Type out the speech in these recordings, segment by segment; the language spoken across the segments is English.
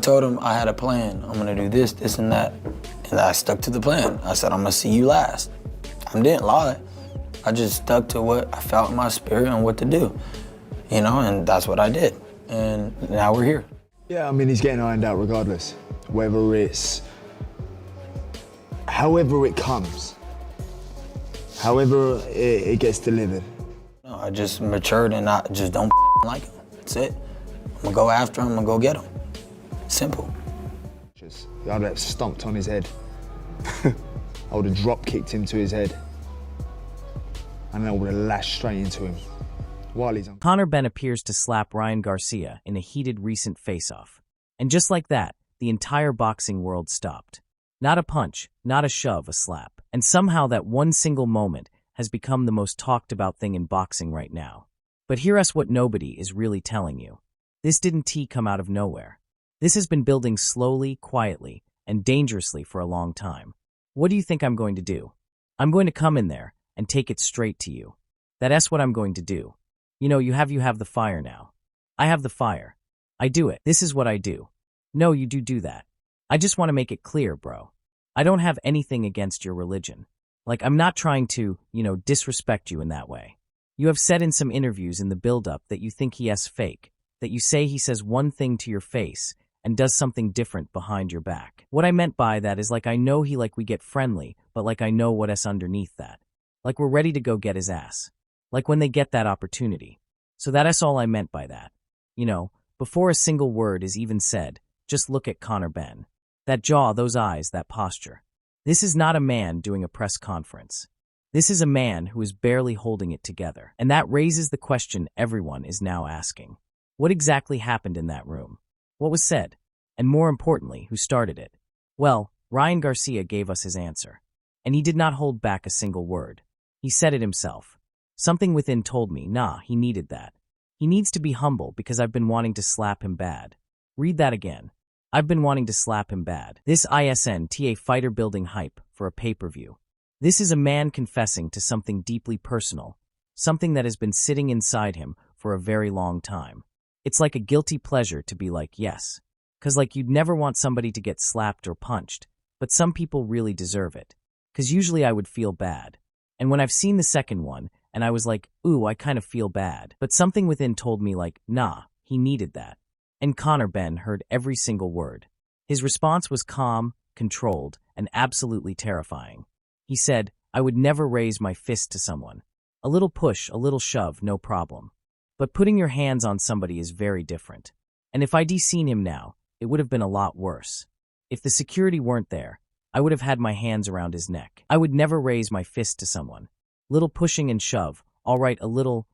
told him I had a plan. I'm gonna do this, this, and that. And I stuck to the plan. I said, I'm gonna see you last. I didn't lie. I just stuck to what I felt in my spirit and what to do, you know, and that's what I did. And now we're here. Yeah, I mean, he's getting ironed out regardless. Whether it's, however it comes, however it gets delivered. No, I just matured and I just don't like him. That's it. I'm gonna go after him, I'm gonna go get him. Simple. I'd have stomped on his head. I would have drop kicked him to his head. And then I would have lashed straight into him while he's on. Conor Benn appears to slap Ryan Garcia in a heated recent face-off. And just like that, the entire boxing world stopped. Not a punch, not a shove, a slap. And somehow that one single moment has become the most talked about thing in boxing right now. But hear us what nobody is really telling you. This didn't come out of nowhere. This has been building slowly, quietly, and dangerously for a long time. What do you think I'm going to do? I'm going to come in there and take it straight to you. That's what I'm going to do. You know, you have the fire now. I have the fire. I do it. This is what I do. No, you do that. I just want to make it clear, bro. I don't have anything against your religion. Like, I'm not trying to, disrespect you in that way. You have said in some interviews in the build-up that you think he is fake, that you say he says one thing to your face and does something different behind your back. What I meant by that is, like, I know we get friendly, but like I know what's underneath that. Like, we're ready to go get his ass. Like when they get that opportunity. So that's all I meant by that. Before a single word is even said, just look at Conor Benn. That jaw, those eyes, that posture. This is not a man doing a press conference. This is a man who is barely holding it together. And that raises the question everyone is now asking. What exactly happened in that room? What was said? And more importantly, who started it? Well, Ryan Garcia gave us his answer. And he did not hold back a single word. He said it himself. Something within told me, nah, he needed that. He needs to be humble because I've been wanting to slap him bad. Read that again. I've been wanting to slap him bad. This isn't fighter building hype for a pay-per-view. This is a man confessing to something deeply personal, something that has been sitting inside him for a very long time. It's like a guilty pleasure to be like, yes. 'Cause like you'd never want somebody to get slapped or punched, but some people really deserve it. 'Cause usually I would feel bad. And when I've seen the second one, and I was like, ooh, I kind of feel bad. But something within told me like, nah, he needed that. And Conor Benn heard every single word. His response was calm, controlled, and absolutely terrifying. He said, I would never raise my fist to someone. A little push, a little shove, no problem. But putting your hands on somebody is very different. And if I'd seen him now, it would have been a lot worse. If the security weren't there, I would have had my hands around his neck. I would never raise my fist to someone. Little pushing and shove, all right, a little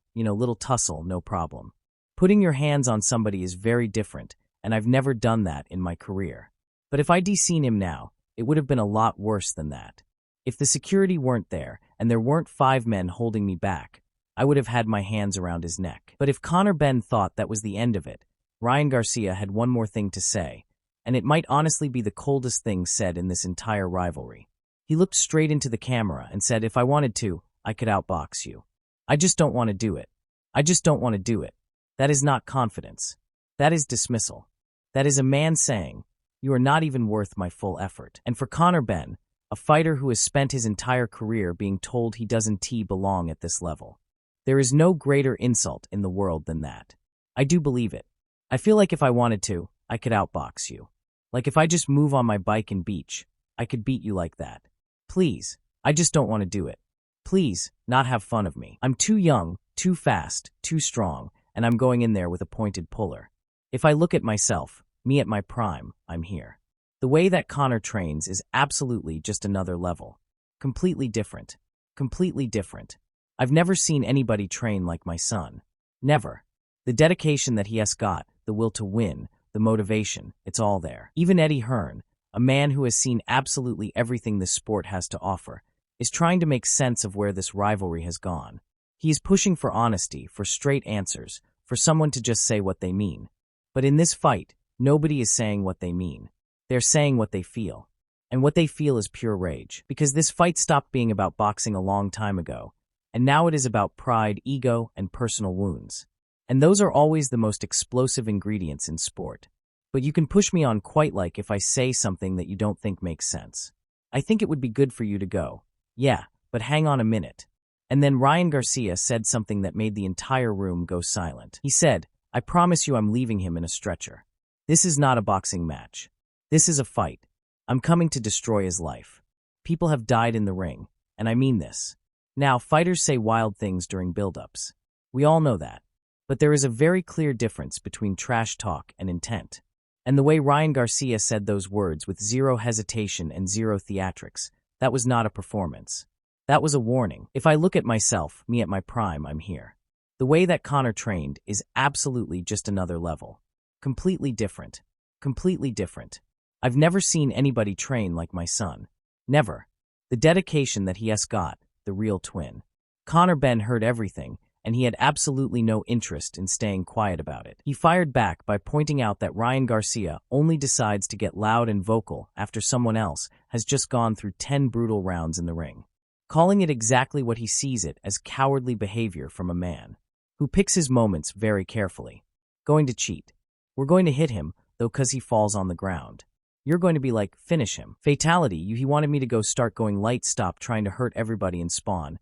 tussle, no problem. Putting your hands on somebody is very different, and I've never done that in my career. But if I'd seen him now, it would have been a lot worse than that. If the security weren't there, and there weren't 5 men holding me back, I would have had my hands around his neck. But if Conor Benn thought that was the end of it, Ryan Garcia had one more thing to say, and it might honestly be the coldest thing said in this entire rivalry. He looked straight into the camera and said, if I wanted to, I could outbox you. I just don't want to do it. I just don't want to do it. That is not confidence. That is dismissal. That is a man saying, you are not even worth my full effort. And for Conor Benn, a fighter who has spent his entire career being told he doesn't belong at this level, there is no greater insult in the world than that. I do believe it. I feel like if I wanted to, I could outbox you. Like if I just move on my bike and beach, I could beat you like that. Please, I just don't want to do it. Please, not have fun of me. I'm too young, too fast, too strong, and I'm going in there with a pointed puller. If I look at myself, me at my prime, I'm here. The way that Conor trains is absolutely just another level. Completely different. Completely different. I've never seen anybody train like my son. Never. The dedication that he has got, the will to win, the motivation, it's all there. Even Eddie Hearn, a man who has seen absolutely everything this sport has to offer, is trying to make sense of where this rivalry has gone. He is pushing for honesty, for straight answers, for someone to just say what they mean. But in this fight, nobody is saying what they mean. They're saying what they feel. And what they feel is pure rage. Because this fight stopped being about boxing a long time ago, and now it is about pride, ego, and personal wounds. And those are always the most explosive ingredients in sport. But you can push me on quite like if I say something that you don't think makes sense. I think it would be good for you to go. Yeah, but hang on a minute. And then Ryan Garcia said something that made the entire room go silent. He said, I promise you I'm leaving him in a stretcher. This is not a boxing match. This is a fight. I'm coming to destroy his life. People have died in the ring, and I mean this. Now, fighters say wild things during build-ups. We all know that. But there is a very clear difference between trash talk and intent. And the way Ryan Garcia said those words with zero hesitation and zero theatrics, that was not a performance. That was a warning. If I look at myself, me at my prime, I'm here. The way that Conor trained is absolutely just another level. Completely different. Completely different. I've never seen anybody train like my son. Never. The dedication that he has got, the real twin. Conor Benn heard everything, and he had absolutely no interest in staying quiet about it. He fired back by pointing out that Ryan Garcia only decides to get loud and vocal after someone else has just gone through 10 brutal rounds in the ring, calling it exactly what he sees it as cowardly behavior from a man who picks his moments very carefully. Going to cheat. We're going to hit him, though, 'cause he falls on the ground. You're going to be like, finish him. Fatality, he wanted me to go start going light, stop trying to hurt everybody and spawn.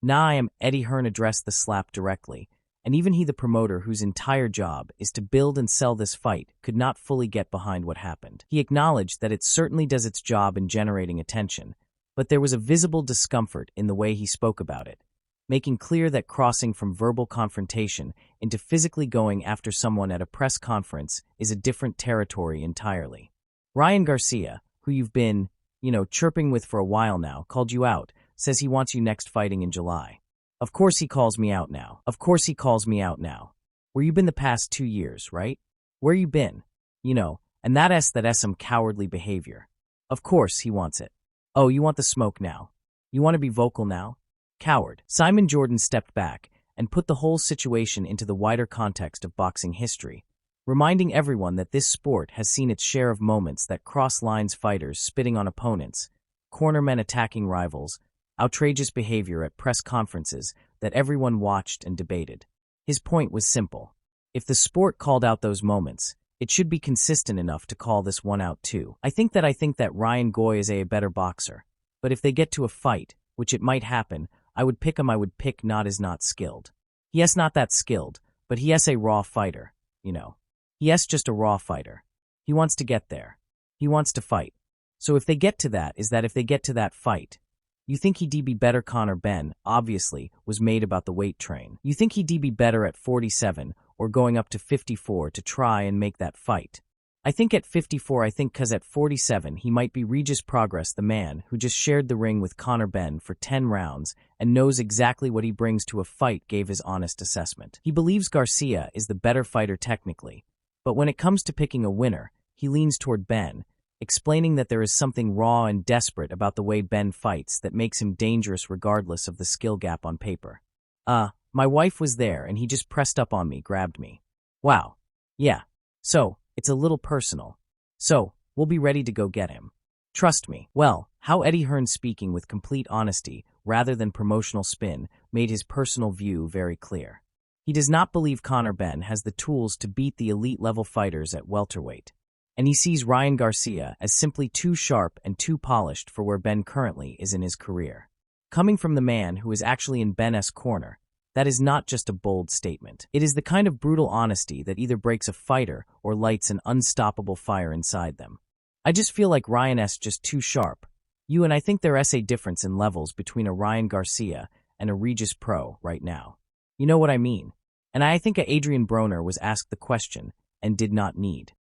Nah, I am Eddie Hearn addressed the slap directly, and even he, the promoter whose entire job is to build and sell this fight, could not fully get behind what happened. He acknowledged that it certainly does its job in generating attention, but there was a visible discomfort in the way he spoke about it, making clear that crossing from verbal confrontation into physically going after someone at a press conference is a different territory entirely. Ryan Garcia, who you've been, chirping with for a while now, called you out, says he wants you next fighting in July. Of course he calls me out now. Of course he calls me out now. Where you been the past 2 years, right? Where you been? And that's some cowardly behavior. Of course he wants it. Oh, you want the smoke now? You want to be vocal now? Coward. Simon Jordan stepped back and put the whole situation into the wider context of boxing history, reminding everyone that this sport has seen its share of moments that cross lines: fighters spitting on opponents, cornermen attacking rivals, outrageous behavior at press conferences that everyone watched and debated. His point was simple. If the sport called out those moments, it should be consistent enough to call this one out too. I think that Ryan Goy is a better boxer, but if they get to a fight, which it might happen, I would pick him. I would pick not as not skilled. Yes, not that skilled, but he is a raw fighter, He is just a raw fighter. He wants to get there. He wants to fight. So if they get to that, if they get to that fight, you think he'd be better? Conor Benn, obviously, was made about the weight train. You think he'd be better at 47 or going up to 54 to try and make that fight? I think at 54, because at 47 he might be Regis Progress, the man who just shared the ring with Conor Benn for 10 rounds and knows exactly what he brings to a fight, gave his honest assessment. He believes Garcia is the better fighter technically, but when it comes to picking a winner, he leans toward Benn, explaining that there is something raw and desperate about the way Benn fights that makes him dangerous regardless of the skill gap on paper. My wife was there and he just pressed up on me, grabbed me. Wow. Yeah. So, it's a little personal. So, we'll be ready to go get him. Trust me. Well, how Eddie Hearn, speaking with complete honesty rather than promotional spin, made his personal view very clear. He does not believe Conor Benn has the tools to beat the elite-level fighters at welterweight, and he sees Ryan Garcia as simply too sharp and too polished for where Benn currently is in his career. Coming from the man who is actually in Benn's corner, that is not just a bold statement. It is the kind of brutal honesty that either breaks a fighter or lights an unstoppable fire inside them. I just feel like Ryan is just too sharp. And I think there is a difference in levels between a Ryan Garcia and a Regis Pro right now. You know what I mean? And I think Adrian Broner was asked the question and did not need